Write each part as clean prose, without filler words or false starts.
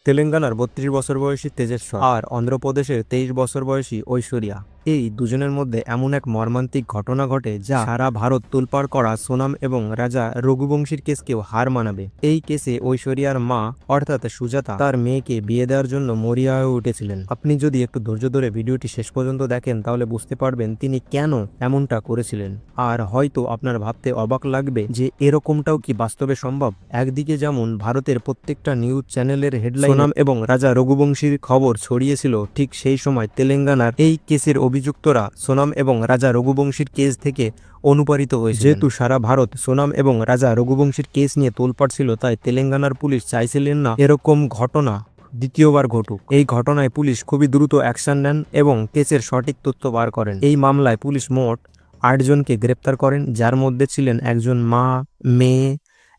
তেলেঙ্গানার ৩২ বছর বয়সী তেজেশ্বর আর অন্ধ্রপ্রদেশের ২৩ বছর বয়সী ঐশ্বরিয়া, এই দুজনের মধ্যে এমন এক মর্মান্তিক ঘটনা ঘটে যা সারা ভারত তোলপাড় করা সোনাম এবং রাজা রঘুবংশীর কেসকেও হার মানাবে। এই কেসে ঐশ্বরিয়ার মা অর্থাৎ সুজাতা তার মেয়েকে বিয়ে দেওয়ার জন্য মরিয়া হয়ে উঠেছিলেন। আপনি যদি একটু ধৈর্য ধরে ভিডিওটি শেষ পর্যন্ত দেখেন তাহলে বুঝতে পারবেন তিনি কেন এমনটা করেছিলেন। আর হয়তো আপনার ভাবতে অবাক লাগবে যে এরকমটাও কি বাস্তবে সম্ভব। একদিকে যেমন ভারতের প্রত্যেকটা নিউজ চ্যানেলের হেডলাইন সোনাম এবং রাজা রঘুবংশীর খবর ছড়িয়েছিল, ঠিক সেই সময় তেলেঙ্গানার এই কেসের অভিযুক্তরা সোনাম এবং রাজা রঘুবংশীর কেস থেকে অনুপ্রাণিত হয়েছে। যেহেতু সারা ভারত সোনাম এবং রাজা রঘুবংশীর কেস নিয়ে তোলপাড় ছিল, তাই তেলেঙ্গানার পুলিশ চাইছিলেন না এরকম ঘটনা দ্বিতীয়বার ঘটুক। এই ঘটনায় পুলিশ খুবই দ্রুত অ্যাকশন নেন এবং কেসের সঠিক তথ্য বার করেন। এই মামলায় পুলিশ মোট ৮ জনকে গ্রেপ্তার করেন, যার মধ্যে ছিলেন একজন মা, মেয়ে,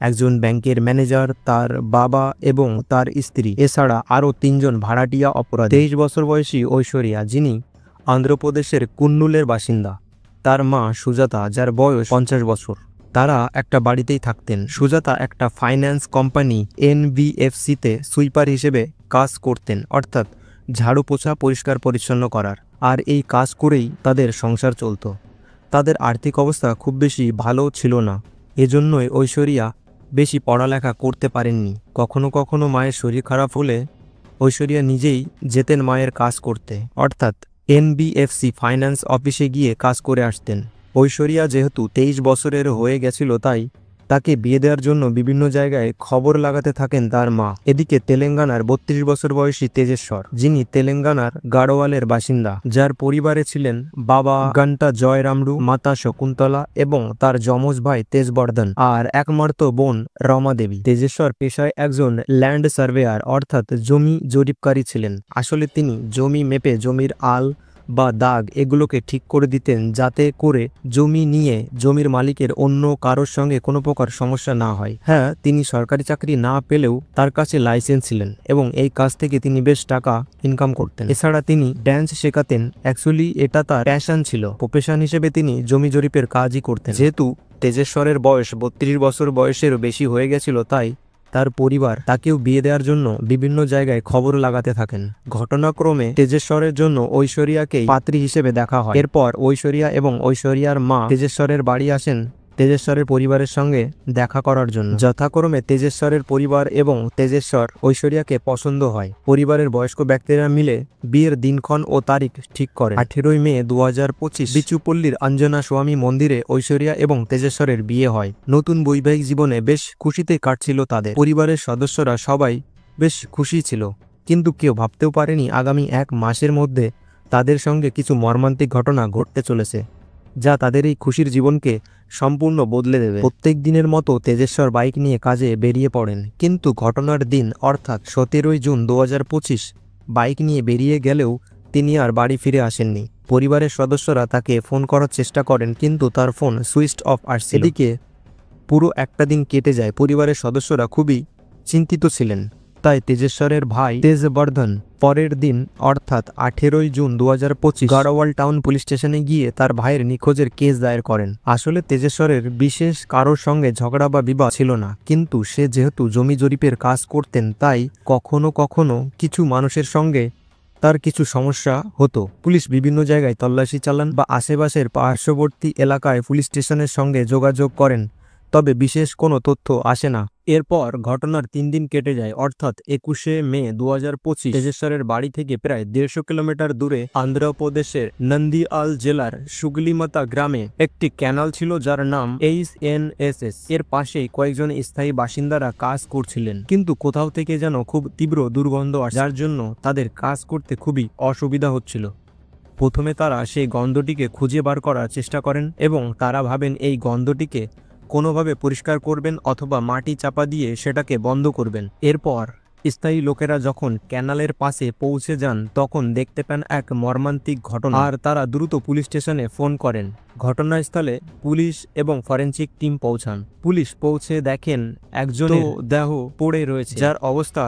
একজন ব্যাংকের ম্যানেজার, তার বাবা এবং তার স্ত্রী, এছাড়া আরও ৩ জন ভাড়াটিয়া অপরাধী। ২৩ বছর বয়সী ঐশ্বরিয়া, যিনি অন্ধ্রপ্রদেশের কুন্নুলের বাসিন্দা, তার মা সুজাতা, যার বয়স ৫০ বছর। তারা একটা বাড়িতেই থাকতেন। সুজাতা একটা ফাইন্যান্স কোম্পানি NBFC-তে সুইপার হিসেবে কাজ করতেন, অর্থাৎ ঝাড়ু পোছা পরিষ্কার পরিচ্ছন্ন করার। আর এই কাজ করেই তাদের সংসার চলত। তাদের আর্থিক অবস্থা খুব বেশি ভালো ছিল না, এজন্যই ঐশ্বরিয়া বেশি পড়ালেখা করতে পারেননি। কখনো কখনো মায়ের শরীর খারাপ হলে ঐশ্বরিয়া নিজেই যেতেন মায়ের কাজ করতে, অর্থাৎ NBFC ফাইন্যান্স অফিসে গিয়ে কাজ করে আসতেন। ঐশ্বরিয়া যেহেতু ২৩ বছরের হয়ে গেছিল, তাই তাকে বিয়ে দেওয়ার জন্য বিভিন্ন জায়গায় খবর লাগাতে থাকেন তার মা। এদিকে তেলেঙ্গানার ৩২ বছর বয়সী তেজেশ্বর, যিনি তেলেঙ্গানার গাড়োয়ালের বাসিন্দা, যার পরিবারে ছিলেন বাবা ঘন্টা জয়রামরু, মাতা শকুন্তলা এবং তার যমজ ভাই তেজবর্ধন আর একমাত্র বোন রমা দেবী। তেজেশ্বর পেশায় একজন ল্যান্ড সার্ভেয়ার অর্থাৎ জমি জরিপকারী ছিলেন। আসলে তিনি জমি মেপে জমির আল বা দাগ এগুলোকে ঠিক করে দিতেন, যাতে করে জমি নিয়ে জমির মালিকের অন্য কারোর সঙ্গে কোনো প্রকার সমস্যা না হয়। হ্যাঁ, তিনি সরকারি চাকরি না পেলেও তার কাছে লাইসেন্স ছিলেন এবং এই কাজ থেকে তিনি বেশ টাকা ইনকাম করতেন। এছাড়া তিনি ড্যান্স শেখাতেন। অ্যাকচুয়ালি এটা তার প্যাশন ছিল। প্রফেশন হিসেবে তিনি জমি জরিপের কাজই করতেন। যেহেতু তেজেশ্বরের বয়স ৩২ বছর বয়সেরও বেশি হয়ে গেছিল, তাই তার পরিবার তাকেও বিয়ে দেওয়ার জন্য বিভিন্ন জায়গায় খবর লাগাতে থাকেন। ঘটনাক্রমে তেজেশ্বরের জন্য ঐশ্বরিয়াকেই পাত্রী হিসেবে দেখা হয়। এরপর ঐশ্বরিয়া এবং ঐশ্বরিয়ার মা তেজেশ্বরের বাড়ি আসেন তেজেশ্বরের পরিবারের সঙ্গে দেখা করার জন্য। যথাক্রমে তেজেশ্বরের পরিবার এবং তেজেশ্বর ঐশ্বরিয়াকে পছন্দ হয়। পরিবারের বয়স্ক ব্যক্তিরা মিলে বিয়ের দিনক্ষণ ও তারিখ ঠিক করে। ১৮ মে ২০২৫ বিচুপল্লীর অঞ্জনা স্বামী মন্দিরে ঐশ্বরিয়া এবং তেজেশ্বরের বিয়ে হয়। নতুন বৈবাহিক জীবনে বেশ খুশিতে কাটছিল তাদের। পরিবারের সদস্যরা সবাই বেশ খুশি ছিল, কিন্তু কেউ ভাবতেও পারেনি আগামী ১ মাসের মধ্যে তাদের সঙ্গে কিছু মর্মান্তিক ঘটনা ঘটতে চলেছে, যা তাদের এই খুশির জীবনকে সম্পূর্ণ বদলে দেবে। প্রত্যেক দিনের মতো তেজেশ্বর বাইক নিয়ে কাজে বেরিয়ে পড়েন, কিন্তু ঘটনার দিন অর্থাৎ ১৭ জুন ২০২৫ বাইক নিয়ে বেরিয়ে গেলেও তিনি আর বাড়ি ফিরে আসেননি। পরিবারের সদস্যরা তাকে ফোন করার চেষ্টা করেন, কিন্তু তার ফোন সুইচ অফ আসছিল। এদিকে পুরো একটা দিন কেটে যায়। পরিবারের সদস্যরা খুবই চিন্তিত ছিলেন, তাই তেজেশ্বরের ভাই তেজবর্ধন পরের দিন অর্থাৎ ১৮ জুন ২০২৫ গাড়োয়াল টাউন পুলিশ স্টেশনে গিয়ে তার ভাইয়ের নিখোঁজের কেস দায়ের করেন। আসলে তেজেশ্বরের বিশেষ কারোর সঙ্গে ঝগড়া বা বিবাদ ছিল না, কিন্তু সে যেহেতু জমি জরিপের কাজ করতেন, তাই কখনো কখনো কিছু মানুষের সঙ্গে তার কিছু সমস্যা হতো। পুলিশ বিভিন্ন জায়গায় তল্লাশি চালান বা আশেপাশের পার্শ্ববর্তী এলাকায় পুলিশ স্টেশনের সঙ্গে যোগাযোগ করেন, তবে বিশেষ কোনো তথ্য আসে না। এরপর ঘটনার ৩ দিন কেটে যায়, অর্থাৎ ২১শে মে ২০২৫ তেজেশ্বরের বাড়ি থেকে প্রায় ১৫০ কিলোমিটার দূরে অন্ধ্রপ্রদেশের নন্দিয়াল জেলার সুগলিমাতা গ্রামে একটি ক্যানাল ছিল, যার নাম HNSS। এর পাশেই কয়েকজন স্থায়ী বাসিন্দারা কাজ করছিলেন, কিন্তু কোথাও থেকে যেন খুব তীব্র দুর্গন্ধ আসে, যার জন্য তাদের কাজ করতে খুবই অসুবিধা হচ্ছিল। প্রথমে তারা সেই গন্ধটিকে খুঁজে বার করার চেষ্টা করেন এবং তারা ভাবেন এই গন্ধটিকে কোনোভাবে পরিষ্কার করবেন অথবা মাটি চাপা দিয়ে সেটাকে বন্ধ করবেন। এরপর স্থায়ী লোকেরা যখন ক্যানালের পাশে পৌঁছে যান, তখন দেখতে পান এক মর্মান্তিক ঘটনা, আর তারা দ্রুত পুলিশ স্টেশনে ফোন করেন। ঘটনাস্থলে পুলিশ এবং ফরেনসিক টিম পৌঁছান। পুলিশ পৌঁছে দেখেন একজনের দেহ পড়ে রয়েছে, যার অবস্থা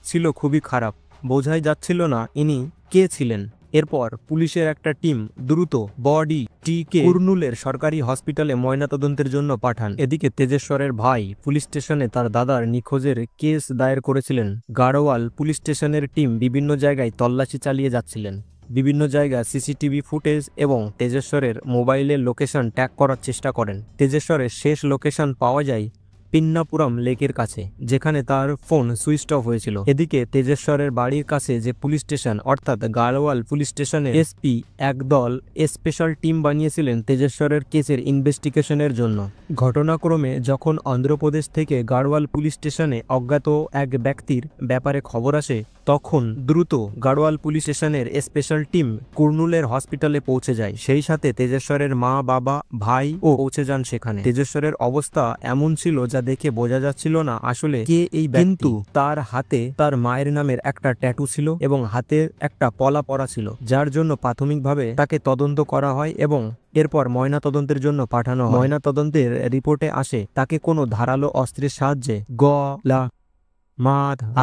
ছিল খুবই খারাপ। বোঝাই যাচ্ছিল না ইনি কে ছিলেন। এরপর পুলিশের একটা টিম দ্রুত বডি স্ত্রীকে কুর্নুলের সরকারি হসপিটালে ময়নাতদন্তের জন্য পাঠান। এদিকে তেজেশ্বরের ভাই পুলিশ স্টেশনে তার দাদার নিখোঁজের কেস দায়ের করেছিলেন। গাড়োয়াল পুলিশ স্টেশনের টিম বিভিন্ন জায়গায় তল্লাশি চালিয়ে যাচ্ছিলেন। বিভিন্ন জায়গায় সিসিটিভি ফুটেজ এবং তেজেশ্বরের মোবাইলের লোকেশন ট্র্যাক করার চেষ্টা করেন। তেজেশ্বরের শেষ লোকেশন পাওয়া যায় পিন্নাপুরম লেকের কাছে, যেখানে তার ফোন সুইচ অফ হয়েছিল। এদিকে তেজেশ্বরের বাড়ির কাছে যে পুলিশ স্টেশন অর্থাৎ গাড়োয়াল পুলিশ স্টেশনে এসপি একদল স্পেশাল টিম বানিয়েছিলেন তেজেশ্বরের কেসের ইনভেস্টিগেশনের জন্য। ঘটনাক্রমে যখন অন্ধ্রপ্রদেশ থেকে গাড়োয়াল পুলিশ স্টেশনে অজ্ঞাত এক ব্যক্তির ব্যাপারে খবর আসে, তখন দ্রুত গাড়োয়াল পুলিশ স্টেশনের স্পেশাল টিম কুর্নুলের হসপিটালে পৌঁছে যায়। সেই সাথে তেজেশ্বরের মা, বাবা, ভাই ও পৌঁছে যান সেখানে। তেজেশ্বরের অবস্থা এমন ছিল যা দেখে বোঝা যাচ্ছিল না আসলে কে এই ব্যক্তি। কিন্তু তার হাতে তার মায়ের নামের একটা ট্যাটু ছিল এবং হাতে একটা পলা পরা ছিল, যার জন্য প্রাথমিকভাবে তাকে তদন্ত করা হয় এবং এরপর ময়না তদন্তের জন্য পাঠানো হয়। ময়না তদন্তের রিপোর্টে আসে তাকে কোনো ধারালো অস্ত্রের সাহায্যে গলা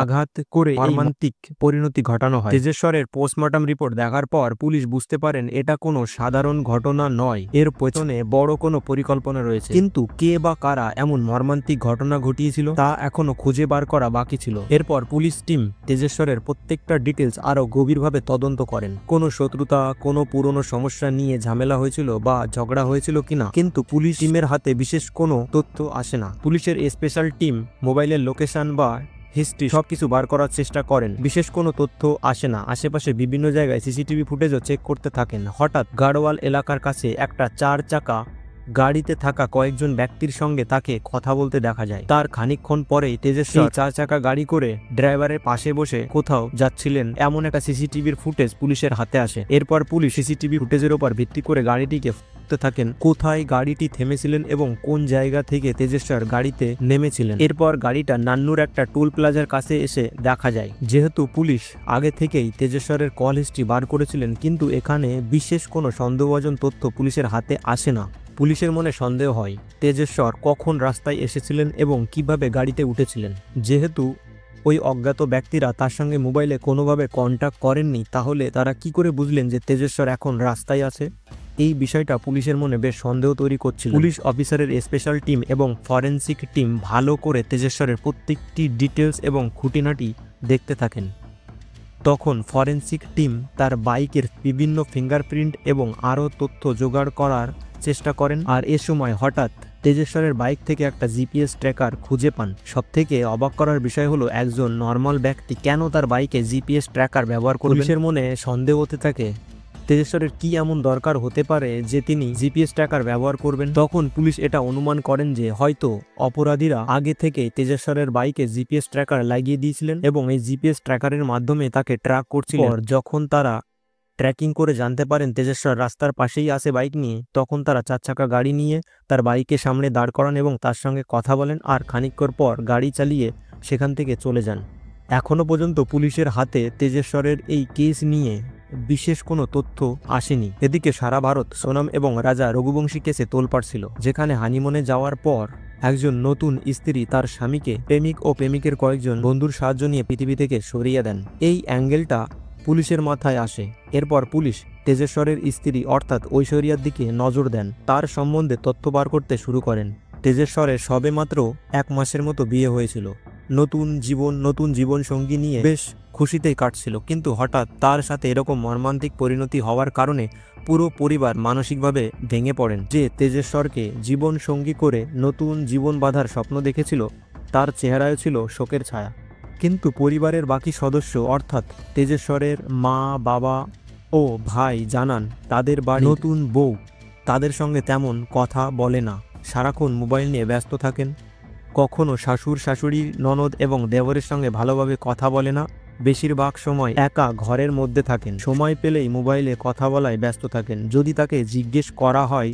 আঘাত করে মর্মান্তিক পরিণতি ঘটানো হয়। তেজেশ্বরের পোস্টমর্টম রিপোর্ট দেখার পর পুলিশ বুঝতে পারেন এটা কোনো সাধারণ ঘটনা নয়, এর পেছনে বড় কোনো পরিকল্পনা রয়েছে। কিন্তু কে বা কারা এমন মর্মান্তিক ঘটনা ঘটিয়েছিল তা এখনো খুঁজে বার করা বাকি ছিল। এরপর পুলিশ টিম তেজেশ্বরের প্রত্যেকটা ডিটেলস আরো গভীরভাবে তদন্ত করেন। কোনো শত্রুতা, কোনো পুরনো সমস্যা নিয়ে ঝামেলা হয়েছিল বা ঝগড়া হয়েছিল কিনা, কিন্তু পুলিশ টিমের হাতে বিশেষ কোনো তথ্য আসে না। পুলিশের স্পেশাল টিম মোবাইলের লোকেশন বা হিস্ট্রি সবকিছু বার করার চেষ্টা করেন, বিশেষ কোনো তথ্য আসে না। আশেপাশে বিভিন্ন জায়গায় সিসিটিভি ফুটেজও চেক করতে থাকেন। হঠাৎ গাড়োয়াল এলাকার কাছে একটা 4 চাকা গাড়িতে থাকা কয়েকজন ব্যক্তির সঙ্গে তাকে কথা বলতে দেখা যায়। তার খানিকক্ষণ পরেই তেজেশ্বর 4 চাকা গাড়ি করে ড্রাইভারের পাশে বসে কোথাও যাচ্ছিলেন এমন একটা সিসিটিভির ফুটেজ পুলিশের হাতে আসে। এরপর পুলিশ সিসিটিভি ফুটেজের উপর ভিত্তি করে গাড়িটিকে থাকেন কোথায় গাড়িটি থেমেছিলেন এবং কোন জায়গা থেকে তেজেশ্বর গাড়িতে নেমেছিলেন। এরপর গাড়িটা নান্নুর একটা টোল প্লাজার কাছে এসে দেখা যায়। যেহেতু পুলিশ আগে থেকেই তেজেশ্বরের কল হিস্ট্রি বার করেছিলেন, কিন্তু এখানে বিশেষ কোনো সন্দেহভাজন তথ্য পুলিশের হাতে আসে না। পুলিশের মনে সন্দেহ হয় তেজেশ্বর কখন রাস্তায় এসেছিলেন এবং কিভাবে গাড়িতে উঠেছিলেন। যেহেতু ওই অজ্ঞাত ব্যক্তিরা তার সঙ্গে মোবাইলে কোনোভাবে কন্ট্যাক্ট করেননি, তাহলে তারা কি করে বুঝলেন যে তেজেশ্বর এখন রাস্তায় আছে? এই বিষয়টা পুলিশের মনে বেশ সন্দেহ তৈরি করছিল। পুলিশ অফিসারের স্পেশাল টিম এবং ফরেনসিক টিম ভালো করে তেজেশ্বরের প্রত্যেকটি ডিটেলস এবং খুঁটিনাটি দেখতে থাকেন। তখন ফরেনসিক টিম তার বাইকের বিভিন্ন ফিঙ্গারপ্রিন্ট এবং আরও তথ্য জোগাড় করার চেষ্টা করেন। আর এ সময় হঠাৎ তেজেশ্বরের বাইক থেকে একটা জিপিএস ট্র্যাকার খুঁজে পান। সবথেকে অবাক করার বিষয় হলো একজন নর্মাল ব্যক্তি কেন তার বাইকে জিপিএস ট্র্যাকার ব্যবহার করবে। পুলিশের মনে সন্দেহ হতে থাকে তেজেশ্বরের কি এমন দরকার হতে পারে যে তিনি জিপিএস ট্র্যাকার ব্যবহার করবেন। তখন পুলিশ এটা অনুমান করেন যে হয়তো অপরাধীরা আগে থেকে তেজেশ্বরের বাইকে জিপিএস ট্র্যাকার লাগিয়ে দিয়েছিলেন এবং এই জিপিএস ট্র্যাকারের মাধ্যমে তাকে ট্র্যাক করছিলেন। যখন তারা ট্র্যাকিং করে জানতে পারেন তেজেশ্বর রাস্তার পাশেই আসে বাইক নিয়ে, তখন তারা 4 চাকা গাড়ি নিয়ে তার বাইকের সামনে দাঁড় করান এবং তার সঙ্গে কথা বলেন আর খানিকক্ষণ পর গাড়ি চালিয়ে সেখান থেকে চলে যান। এখনো পর্যন্ত পুলিশের হাতে তেজেশ্বরের এই কেস নিয়ে বিশেষ কোনো তথ্য আসেনি। এদিকে সারা ভারত সোনাম এবং রাজা রঘুবংশী কেসে তোলপাড় ছিল, যেখানে হানিমুনে যাওয়ার পর একজন নতুন স্ত্রী তার স্বামীকে প্রেমিক ও প্রেমিকের কয়েকজন বন্ধুর সাহায্য নিয়ে পৃথিবী থেকে সরিয়ে দেন। এই অ্যাঙ্গেলটা পুলিশের মাথায় আসে। এরপর পুলিশ তেজেশ্বরের স্ত্রী অর্থাৎ ঐশ্বরিয়ার দিকে নজর দেন, তার সম্বন্ধে তথ্য বার করতে শুরু করেন। তেজেশ্বরের সবেমাত্র 1 মাসের মতো বিয়ে হয়েছিল। নতুন জীবন সঙ্গী নিয়ে বেশ খুশিতেই কাটছিল, কিন্তু হঠাৎ তার সাথে এরকম মর্মান্তিক পরিণতি হওয়ার কারণে পুরো পরিবার মানসিকভাবে ভেঙে পড়েন। যে তেজেশ্বরকে জীবন সঙ্গী করে নতুন জীবন বাঁধার স্বপ্ন দেখেছিল, তার চেহারায় ছিল শোকের ছায়া। কিন্তু পরিবারের বাকি সদস্য অর্থাৎ তেজেশ্বরের মা, বাবা ও ভাই জানান তাদের বাড়ির নতুন বউ তাদের সঙ্গে তেমন কথা বলে না, সারাক্ষণ মোবাইল নিয়ে ব্যস্ত থাকেন। কখনো শ্বশুর, শাশুড়ি, ননদ এবং দেবরের সঙ্গে ভালোভাবে কথা বলে না। বেশিরভাগ সময় একা ঘরের মধ্যে থাকেন, সময় পেলেই মোবাইলে কথা বলায় ব্যস্ত থাকেন। যদি তাকে জিজ্ঞেস করা হয়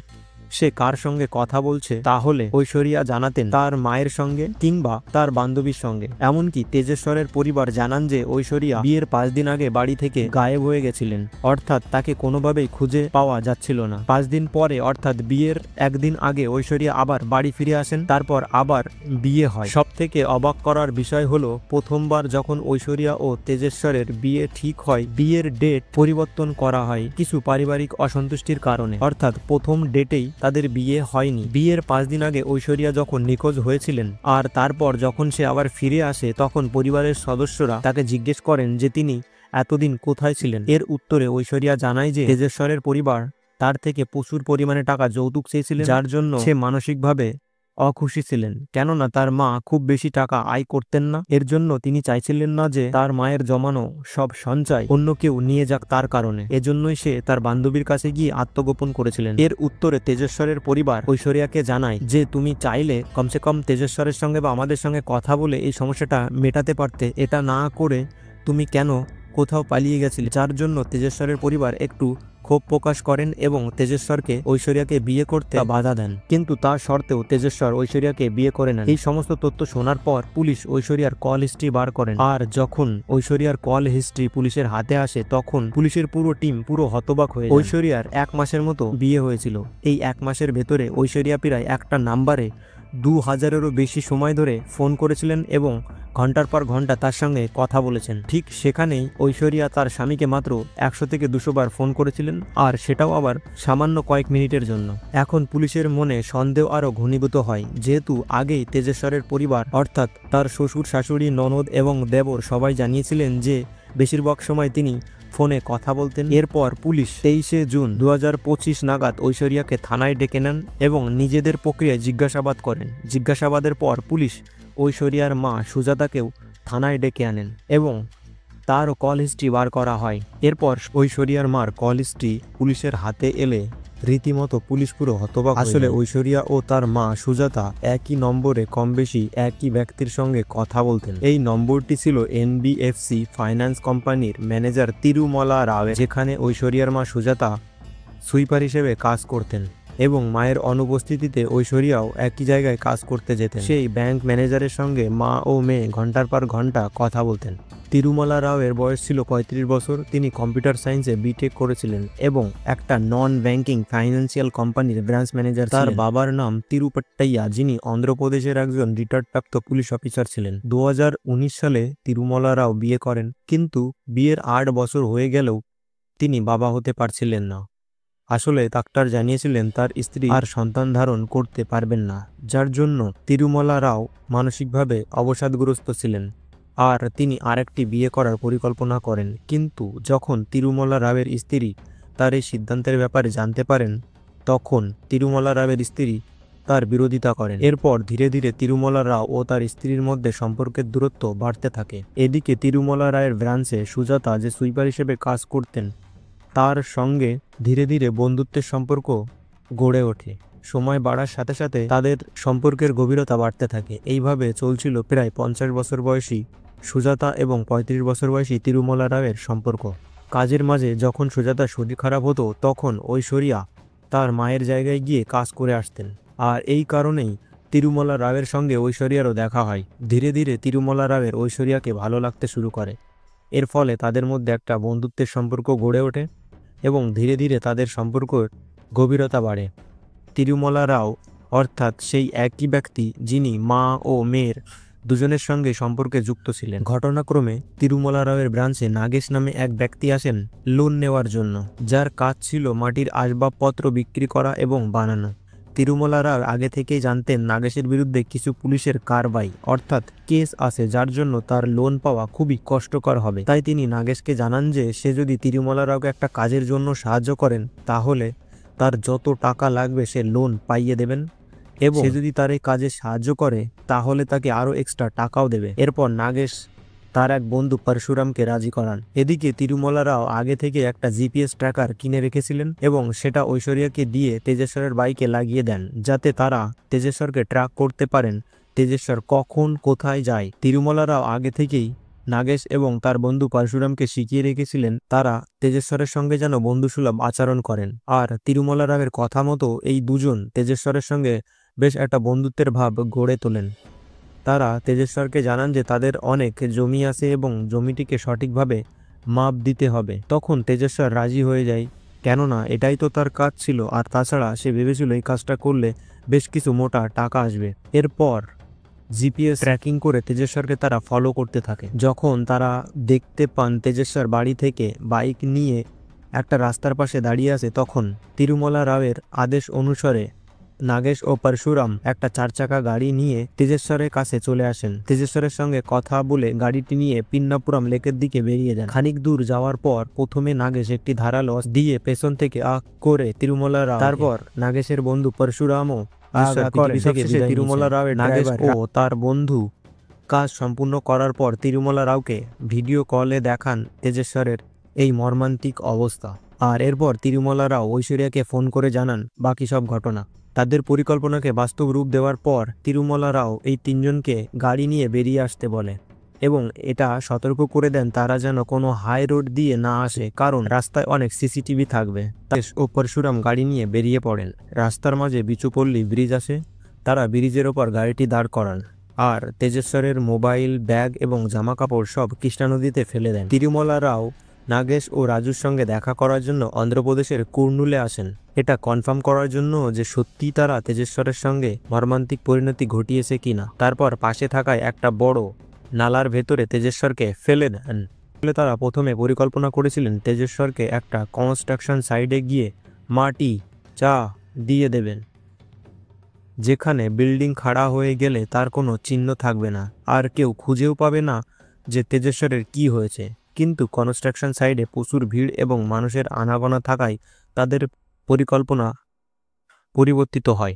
সে কার সঙ্গে কথা বলছে তাহলে ঐশ্বরিয়া জানাতেন তার মায়ের সঙ্গে কিংবা তার বান্ধবীর সঙ্গে। এমনকি তেজেশ্বরের পরিবার জানান যে ঐশ্বরিয়া বিয়ের 5 দিন আগে বাড়ি থেকে গায়েব হয়ে গেছিলেন, অর্থাৎ তাকে কোনোভাবেই খুঁজে পাওয়া যাচ্ছিল না। 5 দিন পরে অর্থাৎ বিয়ের একদিন আগে ঐশ্বরিয়া আবার বাড়ি ফিরে আসেন, তারপর আবার বিয়ে হয়। সব থেকে অবাক করার বিষয় হলো প্রথমবার যখন ঐশ্বরিয়া ও তেজেশ্বরের বিয়ে ঠিক হয়, বিয়ের ডেট পরিবর্তন করা হয় কিছু পারিবারিক অসন্তুষ্টির কারণে, অর্থাৎ প্রথম ডেটেই তাদের বিয়ে হয়নি। বিয়ের 5 দিন আগে ঐশ্বরিয়া যখন নিখোঁজ হয়েছিলেন আর তারপর যখন সে আবার ফিরে আসে তখন পরিবারের সদস্যরা তাকে জিজ্ঞেস করেন যে তিনি এতদিন কোথায় ছিলেন। এর উত্তরে ঐশ্বরিয়া জানায় যে তেজেশ্বরের পরিবার তার থেকে প্রচুর পরিমাণে টাকা যৌতুক চেয়েছিলেন, যার জন্য সে মানসিকভাবে অখুশি ছিলেন, কেননা তার মা খুব বেশি টাকা আয় করতেন না। এর জন্য তিনি চাইছিলেন না যে তার মায়ের জমানো সব সঞ্চয় অন্য কেউ নিয়ে যাক তার কারণে। এজন্যই সে তার বান্ধবীর কাছে গিয়ে আত্মগোপন করেছিলেন। এর উত্তরে তেজেশ্বরের পরিবার ঐশ্বরিয়াকে জানায় যে তুমি চাইলে কমসে কম তেজেশ্বরের সঙ্গে বা আমাদের সঙ্গে কথা বলে এই সমস্যাটা মেটাতে পারতে, এটা না করে তুমি কেন কোথাও পালিয়ে গেছিলে। যার জন্য তেজেশ্বরের পরিবার একটু ক্ষোভ প্রকাশ করেন এবং তেজেশ্বরকে ঐশ্বরিয়াকে বিয়ে করতে বাধা দেন, কিন্তু তার শর্তেও তেজেশ্বর ঐশ্বরিয়াকে বিয়ে করে নেন। এই সমস্ত তথ্য শোনার পর পুলিশ ঐশ্বরিয়ার কল হিস্ট্রি বার করেন, আর যখন ঐশ্বরিয়ার কল হিস্ট্রি পুলিশের হাতে আসে তখন পুলিশের পুরো টিম পুরো হতবাক হয়ে যায়। ঐশ্বরিয়ার 1 মাসের মতো বিয়ে হয়েছিল। এই 1 মাসের ভেতরে ঐশ্বরিয়া প্রায় একটা নাম্বারে 2000-এরও বেশি সময় ধরে ফোন করেছিলেন এবং ঘন্টার পর ঘন্টা তার সঙ্গে কথা বলেছেন। ঠিক সেখানেই ঐশ্বরিয়া তার স্বামীকে মাত্র 100 থেকে 200 বার ফোন করেছিলেন, আর সেটাও আবার সামান্য কয়েক মিনিটের জন্য। এখন পুলিশের মনে সন্দেহ আরও ঘনীভূত হয়, যেহেতু আগেই তেজেশ্বরের পরিবার অর্থাৎ তার শ্বশুর, শাশুড়ি, ননদ এবং দেবর সবাই জানিয়েছিলেন যে বেশিরভাগ সময় তিনি ফোনে কথা বলতেন। এরপর পুলিশ 23 জুন 2025 নাগাদ ঐশ্বরিয়াকে থানায় ডেকে নেন এবং নিজেদের প্রক্রিয়ায় জিজ্ঞাসাবাদ করেন। জিজ্ঞাসাবাদের পর পুলিশ ঐশ্বরিয়ার মা সুজাতাকেও থানায় ডেকে আনেন এবং তারও কল হিস্ট্রি বার করা হয়। এরপর ঐশ্বরিয়ার মার কল হিস্ট্রি পুলিশের হাতে এলে রীতিমতো পুলিশ পুরো হতবাক। আসলে ঐশ্বরিয়া ও তার মা সুজাতা একই নম্বরে কম বেশি একই ব্যক্তির সঙ্গে কথা বলতেন। এই নম্বরটি ছিল এনবিএফসি ফাইন্যান্স কোম্পানির ম্যানেজার তিরুমলা রাওয়ের, যেখানে ঐশ্বরিয়ার মা সুজাতা সুইপার হিসেবে কাজ করতেন এবং মায়ের অনুপস্থিতিতে ঐশ্বরিয়াও একই জায়গায় কাজ করতে যেতেন। সেই ব্যাংক ম্যানেজারের সঙ্গে মা ও মেয়ে ঘন্টার পর ঘন্টা কথা বলতেন। তিরুমলা রাওয়ের বয়স ছিল 35 বছর। তিনি কম্পিউটার সায়েন্সে বিটেক করেছিলেন এবং একটা নন ব্যাংকিং ফাইন্যান্সিয়াল কোম্পানির ব্রাঞ্চ ম্যানেজার। তার বাবার নাম তিরুপট্টাইয়া, যিনি অন্ধ্রপ্রদেশের একজন রিটায়ার্ডপ্রাপ্ত পুলিশ অফিসার ছিলেন। 2019 সালে তিরুমলা রাও বিয়ে করেন, কিন্তু বিয়ের 8 বছর হয়ে গেলেও তিনি বাবা হতে পারছিলেন না। আসলে ডাক্তার জানিয়েছিলেন তার স্ত্রী আর সন্তান ধারণ করতে পারবেন না, যার জন্য তিরুমলা রাও মানসিকভাবে অবসাদগ্রস্ত ছিলেন আর তিনি আরেকটি বিয়ে করার পরিকল্পনা করেন। কিন্তু যখন তিরুমলা রাওয়ের স্ত্রী তার এই সিদ্ধান্তের ব্যাপারে জানতে পারেন তখন তিরুমলা রাওয়ের স্ত্রী তার বিরোধিতা করেন। এরপর ধীরে ধীরে তিরুমলা রাও ও তার স্ত্রীর মধ্যে সম্পর্কের দূরত্ব বাড়তে থাকে। এদিকে তিরুমলা রায়ের ব্রাঞ্চে সুজাতা, যে সুইপার হিসেবে কাজ করতেন, তার সঙ্গে ধীরে ধীরে বন্ধুত্বের সম্পর্ক গড়ে ওঠে। সময় বাড়ার সাথে সাথে তাদের সম্পর্কের গভীরতা বাড়তে থাকে। এইভাবে চলছিল প্রায় 50 বছর বয়সী সুজাতা এবং 35 বছর বয়সী তিরুমলা রাওয়ের সম্পর্ক। কাজের মাঝে যখন সুজাতার শরীর খারাপ হতো তখন ঐশ্বরিয়া তার মায়ের জায়গায় গিয়ে কাজ করে আসতেন, আর এই কারণেই তিরুমলা রাওয়ের সঙ্গে ঐশ্বরিয়ারও দেখা হয়। ধীরে ধীরে তিরুমলা রাওয়ের ঐশ্বরিয়াকে ভালো লাগতে শুরু করে। এর ফলে তাদের মধ্যে একটা বন্ধুত্বের সম্পর্ক গড়ে ওঠে এবং ধীরে ধীরে তাদের সম্পর্কের গভীরতা বাড়ে। তিরুমলা রাও অর্থাৎ সেই একই ব্যক্তি যিনি মা ও মেয়ের দুজনের সঙ্গে সম্পর্কে যুক্ত ছিলেন। ঘটনাক্রমে তিরুমলা রাওয়ের ব্রাঞ্চে নাগেশ নামে এক ব্যক্তি আসেন লোন নেওয়ার জন্য, যার কাজ ছিল মাটির আসবাবপত্র বিক্রি করা এবং বানানো। তিরুমলা রাও আগে থেকেই জানতেন নাগেশের বিরুদ্ধে কিছু পুলিশের কারবাই অর্থাৎ কেস আছে, যার জন্য তার লোন পাওয়া খুবই কষ্টকর হবে। তাই তিনি নাগেশকে জানান যে সে যদি তিরুমলা রাওকে একটা কাজের জন্য সাহায্য করেন তাহলে তার যত টাকা লাগবে সে লোন পাইয়ে দেবেন এবং সে যদি তার এই কাজে সাহায্য করে তাহলে তাকে আরও এক্সট্রা টাকাও দেবে। এরপর নাগেশ তার এক বন্ধু পরশুরামকে রাজি করান। এদিকে তিরুমলা রাও আগে থেকে একটা জিপিএস ট্র্যাকার কিনে রেখেছিলেন এবং সেটা ঐশ্বরিয়াকে দিয়ে তেজেশ্বরের বাইকে লাগিয়ে দেন, যাতে তারা তেজেশ্বরকে ট্র্যাক করতে পারেন তেজেশ্বর কখন কোথায় যায়। তিরুমলা রাও আগে থেকেই নাগেশ এবং তার বন্ধু পরশুরামকে শিখিয়ে রেখেছিলেন তারা তেজেশ্বরের সঙ্গে যেন বন্ধুসুলভ আচরণ করেন। আর তিরুমলা রাওয়ের কথা মতো এই দুজন তেজেশ্বরের সঙ্গে বেশ একটা বন্ধুত্বের ভাব গড়ে তোলেন। তারা তেজেশ্বরকে জানান যে তাদের অনেক জমি আছে এবং জমিটিকে সঠিকভাবে মাপ দিতে হবে। তখন তেজেশ্বর রাজি হয়ে যায়, কেননা এটাই তো তার কাজ ছিল, আর তাছাড়া সে ভেবেছিল এই কাজটা করলে বেশ কিছু মোটা টাকা আসবে। এরপর জিপিএস ট্র্যাকিং করে তেজেশ্বরকে তারা ফলো করতে থাকে। যখন তারা দেখতে পান তেজেশ্বর বাড়ি থেকে বাইক নিয়ে একটা রাস্তার পাশে দাঁড়িয়ে আছে, তখন তিরুমলা রাওয়ের আদেশ অনুসারে নাগেশ ও পরশুরাম একটা 4 চাকা গাড়ি নিয়ে তেজেশ্বরের কাছে চলে আসেন। তেজেশ্বরের সঙ্গে কথা বলে গাড়িটি নিয়ে পিন্নাপুরম লেকের দিকে বেরিয়ে যান। খানিক দূর যাওয়ার পর প্রথমে নাগেশ একটি ধারালো দিয়ে পেছন থেকে আঘাত করে তিরুমলা রাও, তারপর নাগেশের বন্ধু পরশুরামও তিরুমলা রাওয়ের নাগেশ ও তার বন্ধু কাজ সম্পূর্ণ করার পর তিরুমলা রাওকে ভিডিও কলে দেখান তেজেশ্বরের এই মর্মান্তিক অবস্থা। আর এরপর তিরুমলা রাও ঐশ্বরিয়াকে ফোন করে জানান বাকি সব ঘটনা। তাদের পরিকল্পনাকে বাস্তব রূপ দেওয়ার পর তিরুমলা রাও এই 3 জনকে গাড়ি নিয়ে বেরিয়ে আসতে বলে এবং এটা সতর্ক করে দেন তারা যেন কোনো হাই রোড দিয়ে না আসে, কারণ রাস্তায় অনেক সিসিটিভি থাকবে। নাগেশ ও পরশুরাম গাড়ি নিয়ে বেরিয়ে পড়েন। রাস্তার মাঝে বিচুপল্লী ব্রিজ আসে, তারা ব্রিজের ওপর গাড়িটি দাঁড় করান আর তেজেশ্বরের মোবাইল, ব্যাগ এবং জামাকাপড় সব কৃষ্ণা নদীতে ফেলে দেন। তিরুমলা রাও নাগেশ ও রাজুর সঙ্গে দেখা করার জন্য অন্ধ্রপ্রদেশের কুর্নুলে আসেন, এটা কনফার্ম করার জন্য যে সত্যি তারা তেজেশ্বরের সঙ্গে মর্মান্তিক পরিণতি ঘটিয়েছে কিনা। তারপর পাশে থাকায় একটা বড় নালার ভেতরে তেজেশ্বরকে ফেলে দেন। তারা প্রথমে পরিকল্পনা করেছিলেন তেজেশ্বরকে একটা কনস্ট্রাকশন সাইডে গিয়ে মাটি চা দিয়ে দেবেন, যেখানে বিল্ডিং খাড়া হয়ে গেলে তার কোনো চিহ্ন থাকবে না আর কেউ খুঁজেও পাবে না যে তেজেশ্বরের কি হয়েছে। কিন্তু কনস্ট্রাকশন সাইডে প্রচুর ভিড় এবং মানুষের আনাগোনা থাকায় তাদের পরিকল্পনা পরিবর্তিত হয়।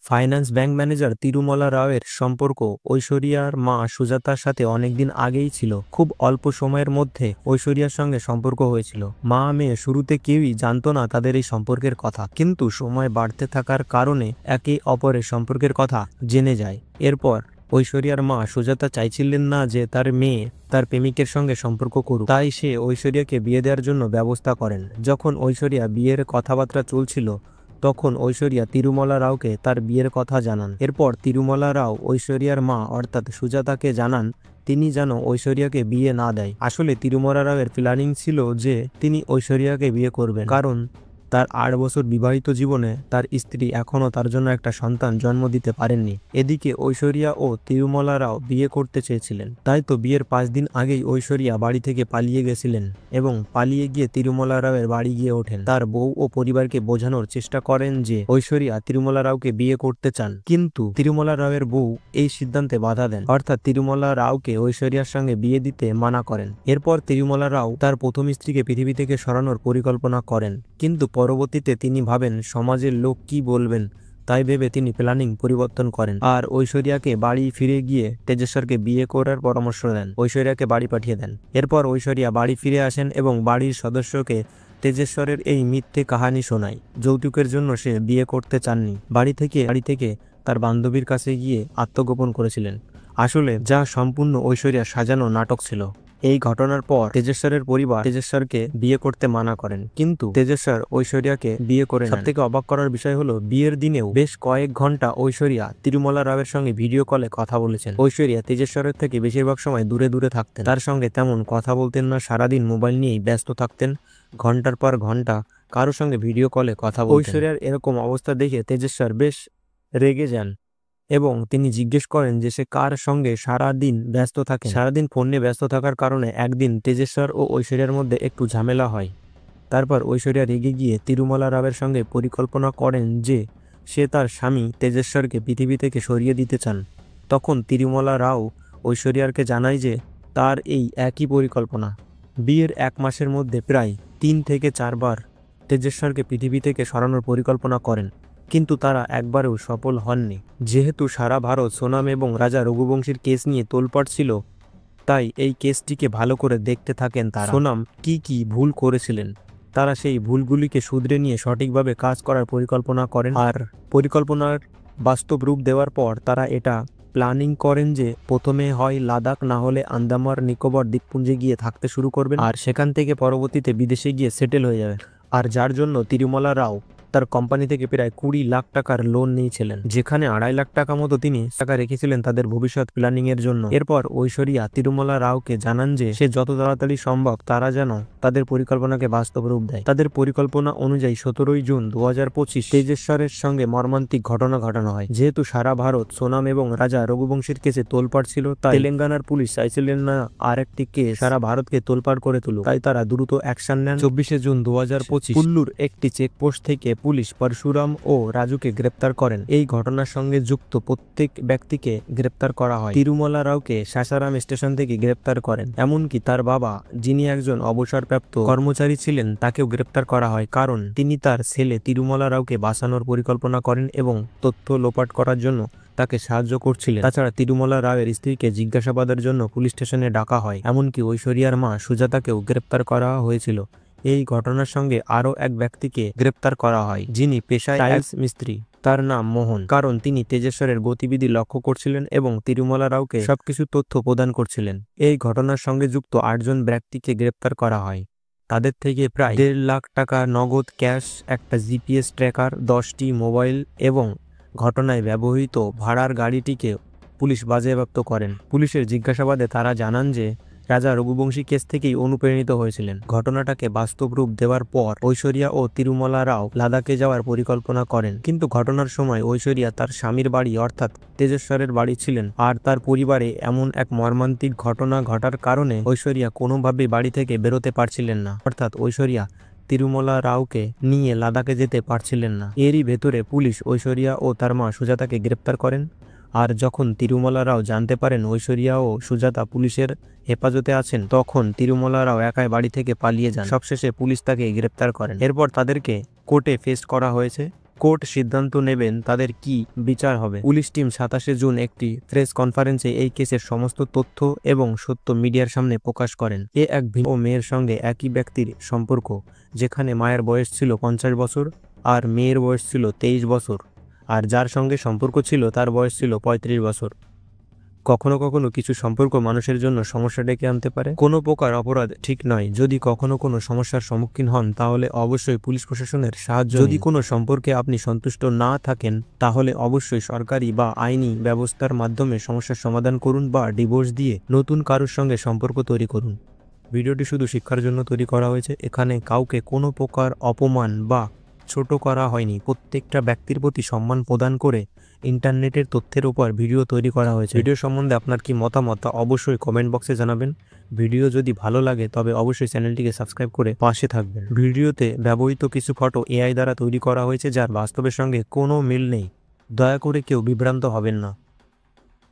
ফাইন্যান্স ব্যাংক ম্যানেজার তিরুমলা রাওয়ের সম্পর্ক ঐশ্বরিয়ার মা সুজাতার সাথে অনেকদিন আগেই ছিল। খুব অল্প সময়ের মধ্যে ঐশ্বরিয়ার সঙ্গে সম্পর্ক হয়েছিল। মা মেয়ে শুরুতে কেউই জানতো না তাদের এই সম্পর্কের কথা, কিন্তু সময় বাড়তে থাকার কারণে একে অপরের সম্পর্কের কথা জেনে যায়। এরপর ঐশ্বরিয়ার মা সুজাতা চাইছিলেন না যে তার মেয়ে তার প্রেমিকের সঙ্গে সম্পর্ক করুক, তাই সে ঐশ্বরিয়াকে বিয়ে দেওয়ার জন্য ব্যবস্থা করেন। যখন ঐশ্বরিয়া বিয়ের কথাবার্তা চলছিল তখন ঐশ্বরিয়া তিরুমলা রাওকে তার বিয়ের কথা জানান। এরপর তিরুমলা রাও ঐশ্বরিয়ার মা অর্থাৎ সুজাতাকে জানান তিনি যেন ঐশ্বরিয়াকে বিয়ে না দেয়। আসলে তিরুমলা রাওয়ের প্ল্যানিং ছিল যে তিনি ঐশ্বরিয়াকে বিয়ে করবেন, কারণ তার 8 বছর বিবাহিত জীবনে তার স্ত্রী এখনও তার জন্য একটা সন্তান জন্ম দিতে পারেননি। এদিকে ঐশ্বরিয়া ও তিরুমলা রাও বিয়ে করতে চেয়েছিলেন, তাই তো বিয়ের 5 দিন আগেই ঐশ্বরিয়া বাড়ি থেকে পালিয়ে গেছিলেন এবং পালিয়ে গিয়ে তিরুমলা রাওয়ের বাড়ি গিয়ে ওঠেন। তার বউ ও পরিবারকে বোঝানোর চেষ্টা করেন যে ঐশ্বরিয়া তিরুমলা রাওকে বিয়ে করতে চান, কিন্তু তিরুমলা রাওয়ের বউ এই সিদ্ধান্তে বাধা দেন, অর্থাৎ তিরুমলা রাওকে ঐশ্বরিয়ার সঙ্গে বিয়ে দিতে মানা করেন। এরপর তিরুমলা রাও তার প্রথম স্ত্রীকে পৃথিবী থেকে সরানোর পরিকল্পনা করেন, কিন্তু পরবর্তীতে তিনি ভাবেন সমাজের লোক কি বলবেন, তাই ভেবে তিনি প্ল্যানিং পরিবর্তন করেন আর ঐশ্বরিয়াকে বাড়ি ফিরে গিয়ে তেজেশ্বরকে বিয়ে করার পরামর্শ দেন। ঐশ্বরিয়াকে বাড়ি পাঠিয়ে দেন। এরপর ঐশ্বরিয়া বাড়ি ফিরে আসেন এবং বাড়ির সদস্যকে তেজেশ্বরের এই মিথ্যে কাহানি শোনায়। যৌতুকের জন্য সে বিয়ে করতে চাননি, বাড়ি থেকে তার বান্ধবীর কাছে গিয়ে আত্মগোপন করেছিলেন। আসলে যা সম্পূর্ণ ঐশ্বরিয়া সাজানো নাটক ছিল। এই ঘটনার পর তেজেশ্বরের পরিবার তেজেশ্বরকে বিয়ে করতে মানা করেন, কিন্তু তেজেশ্বর ঐশ্বরিয়াকে বিয়ে করে। সবথেকে অবাক করার বিষয় হলো বিয়ের দিনেও বেশ কয়েক ঘন্টা ঐশ্বরিয়া তিরুমলা রাওয়ের সঙ্গে ভিডিও কলে কথা বলেছেন। ঐশ্বরিয়া তেজেশ্বরের থেকে বেশিরভাগ সময় দূরে দূরে থাকতেন, তার সঙ্গে তেমন কথা বলতেন না, সারাদিন মোবাইল নিয়েই ব্যস্ত থাকতেন, ঘন্টার পর ঘন্টা কারোর সঙ্গে ভিডিও কলে কথা বলতেন। ঐশ্বরিয়ার এরকম অবস্থা দেখে তেজেশ্বর বেশ রেগে যান এবং তিনি জিজ্ঞেস করেন যে সে কার সঙ্গে সারাদিন ব্যস্ত থাকে। সারাদিন ফোন নিয়ে ব্যস্ত থাকার কারণে একদিন তেজেশ্বর ও ঐশ্বরিয়ার মধ্যে একটু ঝামেলা হয়। তারপর ঐশ্বরিয়া রেগে গিয়ে তিরুমলা রাওয়ের সঙ্গে পরিকল্পনা করেন যে সে তার স্বামী তেজেশ্বরকে পৃথিবী থেকে সরিয়ে দিতে চান। তখন তিরুমলা রাও ঐশ্বরিয়াকে জানায় যে তার এই একই পরিকল্পনা। বিয়ের 1 মাসের মধ্যে প্রায় 3 থেকে 4 বার তেজেশ্বরকে পৃথিবী থেকে সরানোর পরিকল্পনা করেন, কিন্তু তারা একবারেও সফল হননি। যেহেতু সারা ভারত সোনাম এবং রাজা রঘুবংশীর কেস নিয়ে তোলপাড় ছিল, তাই এই কেসটিকে ভালো করে দেখতে থাকেন তারা। সোনাম কি ভুল করেছিলেন, তারা সেই ভুলগুলিকে শুধরে নিয়ে সঠিকভাবে কাজ করার পরিকল্পনা করেন, আর পরিকল্পনার বাস্তব রূপ দেওয়ার পর তারা এটা প্ল্যানিং করেন যে প্রথমে হয় লাদাখ না হলে আন্দামান নিকোবর দ্বীপপুঞ্জে গিয়ে থাকতে শুরু করবেন আর সেখান থেকে পরবর্তীতে বিদেশে গিয়ে সেটেল হয়ে যাবেন। আর যার জন্য তিরুমালা রাও তার কোম্পানি থেকে প্রায় 20 লাখ টাকার লোন নিয়েছিলেন, যেখানে 2.5 লাখ টাকা মতো তিনি টাকা রেখেছিলেন তাদের ভবিষ্যৎ প্ল্যানিং এর জন্য। এরপর ঐশ্বরিয়া তিরুমালা রাওকে জানান যে সে যত তাড়াতাড়ি সম্ভব তারা যেন তাদের পরিকল্পনাকে বাস্তব রূপ দেয়। তাদের পরিকল্পনা অনুযায়ী 17 জুন 2025 তেজেশ্বরের সঙ্গে মর্মান্তিক ঘটনা ঘটানো হয়। যেহেতু সারা ভারত সোনাম এবং রাজা রঘুবংশীর কেসে তোলপাড় ছিল, তাই তেলেঙ্গানার পুলিশ চাইছিলেন না আরেকটি কেস সারা ভারতকে তোলপাড় করে তুলুক, তাই তারা দ্রুত অ্যাকশন নেন। 24 জুন 2025 কুল্লুর একটি চেকপোস্ট থেকে পুলিশ পরশুরাম ও রাজুকে গ্রেপ্তার করেন। এই ঘটনার সঙ্গে যুক্ত প্রত্যেক ব্যক্তিকে গ্রেপ্তার করা হয়। তিরুমালা রাওকে সাসারাম স্টেশন থেকে গ্রেপ্তার করেন, এমনকি তার বাবা যিনি একজন অবসরপ্রাপ্ত কর্মচারী ছিলেন তাকেও গ্রেপ্তার করা হয়, কারণ তিনি তার ছেলে তিরুমালা রাওকে বাঁচানোর পরিকল্পনা করেন এবং তথ্য লোপাট করার জন্য তাকে সাহায্য করছিলেন। তাছাড়া তিরুমালা রাওয়ের স্ত্রীকে জিজ্ঞাসাবাদের জন্য পুলিশ স্টেশনে ডাকা হয়, এমনকি ঐশ্বরিয়ার মা সুজাতাকেও গ্রেপ্তার করা হয়েছিল। এই ঘটনার সঙ্গে আরও এক ব্যক্তিকে গ্রেপ্তার করা হয় যিনি পেশায় টাইলস মিস্ত্রি। তার নাম মোহন, কারণ তিনি তেজেশ্বরের গতিবিধি লক্ষ্য করছিলেন এবং তিরুমালা রাওকে সবকিছু তথ্য প্রদান করছিলেন। এই ঘটনার সঙ্গে যুক্ত 8 জন ব্যক্তিকে গ্রেপ্তার করা হয়। তাদের থেকে প্রায় 1.5 লাখ টাকা নগদ ক্যাশ, একটা জিপিএস ট্র্যাকার, 10টি মোবাইল এবং ঘটনায় ব্যবহৃত ভাড়ার গাড়িটিকে পুলিশ বাজেয়াপ্ত করেন। পুলিশের জিজ্ঞাসাবাদে তারা জানান যে রাজা রঘুবংশী কেস থেকেই অনুপ্রাণিত হয়েছিলেন। ঘটনাটাকে বাস্তব রূপ দেওয়ার পর ঐশ্বরিয়া ও তিরুমালা রাও লাদাখে যাওয়ার পরিকল্পনা করেন, কিন্তু ঘটনার সময় ঐশ্বরিয়া তার স্বামীর বাড়ি অর্থাৎ তেজেশ্বরের বাড়ি ছিলেন। আর তার পরিবারে এমন এক মর্মান্তিক ঘটনা ঘটার কারণে ঐশ্বরিয়া কোনোভাবেই বাড়ি থেকে বেরোতে পারছিলেন না, অর্থাৎ ঐশ্বরিয়া তিরুমালা রাওকে নিয়ে লাদাখে যেতে পারছিলেন না। এরই ভেতরে পুলিশ ঐশ্বরিয়া ও তার মা সুজাতাকে গ্রেপ্তার করেন। আর যখন তিরুমালা রাও জানতে পারেন ঐশ্বরিয়া ও সুজাতা পুলিশের হেফাজতে আছেন, তখন তিরুমালা রাও একাই বাড়ি থেকে পালিয়ে যান। সবশেষে পুলিশ তাকে গ্রেপ্তার করেন। এরপর তাদেরকে কোর্টে ফেস করা হয়েছে। কোর্ট সিদ্ধান্ত নেবেন তাদের কি বিচার হবে। পুলিশ টিম 27 জুন একটি প্রেস কনফারেন্সে এই কেসের সমস্ত তথ্য এবং সত্য মিডিয়ার সামনে প্রকাশ করেন। এক ভিন্ন মেয়ের সঙ্গে একই ব্যক্তির সম্পর্ক, যেখানে মায়ের বয়স ছিল 50 বছর আর মেয়ের বয়স ছিল 23 বছর, আর যার সঙ্গে সম্পর্ক ছিল তার বয়স ছিল 35 বছর। কখনো কখনো কিছু সম্পর্ক মানুষের জন্য সমস্যা ডেকে আনতে পারে। কোনো প্রকার অপরাধ ঠিক নয়। যদি কখনো কোনো সমস্যার সম্মুখীন হন তাহলে অবশ্যই পুলিশ প্রশাসনের সাহায্য নিন। যদি কোনো সম্পর্কে আপনি সন্তুষ্ট না থাকেন তাহলে অবশ্যই সরকারি বা আইনি ব্যবস্থার মাধ্যমে সমস্যার সমাধান করুন বা ডিভোর্স দিয়ে নতুন কারোর সঙ্গে সম্পর্ক তৈরি করুন। ভিডিওটি শুধু শিক্ষার জন্য তৈরি করা হয়েছে। এখানে কাউকে কোনো প্রকার অপমান বা ছোট করা হয়নি। প্রত্যেকটা ব্যক্তির প্রতি সম্মান প্রদান করে ইন্টারনেটের তথ্যের উপর ভিডিও তৈরি করা হয়েছে। ভিডিও সম্বন্ধে আপনার কি মতামত তা অবশ্যই কমেন্ট বক্সে জানাবেন। ভিডিও যদি ভালো লাগে তবে অবশ্যই চ্যানেলটিকে সাবস্ক্রাইব করে পাশে থাকবেন। ভিডিওতে ব্যবহৃত কিছু ফটো এআই দ্বারা তৈরি করা হয়েছে যার বাস্তবের সঙ্গে কোনো মিল নেই। দয়া করে কেউ বিভ্রান্ত হবেন না।